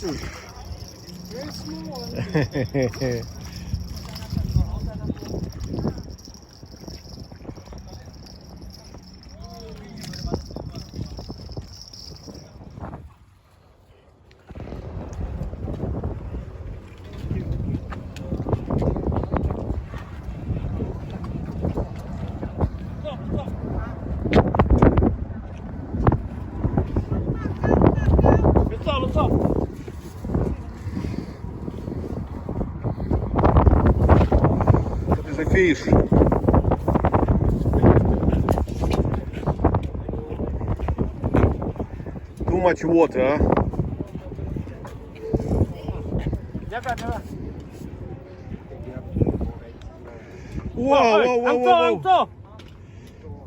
pieces. Very small. Let's up. That is a fish. Too much water. Wow.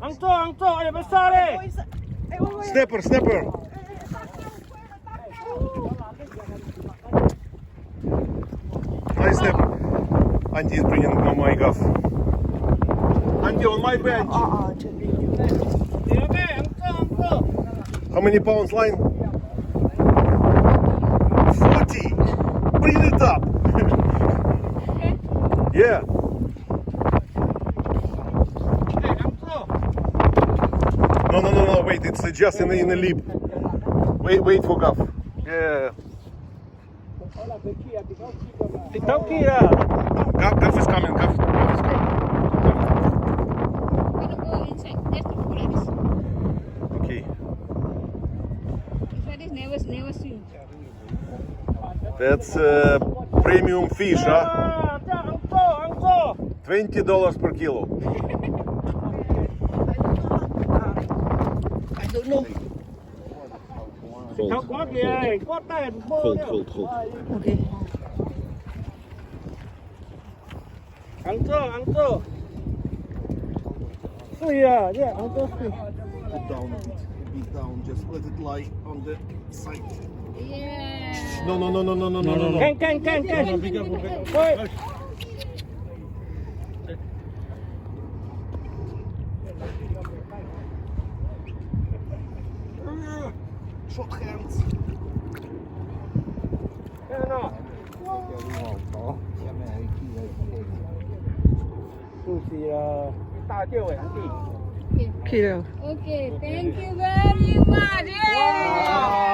Angto, ada besar eh. Snapper. Nice snapper. Auntie is bringing my gaff. Auntie, on my bench. How many pounds line? 40. Bring it up. Yeah. No, wait, it's just in the lip. Wait for gaff. Yeah. Gaff is coming. We don't go inside. That's the forest. Okay. That is never seen. That's premium fish, huh? $20 per kilo. I don't know. Cold. Okay. Angto. Yeah, Angto. Put down a bit down, just let it lie on the side. Yeah. No. Can. Bigger. Short hands. Okay, thank you very much. Yeah.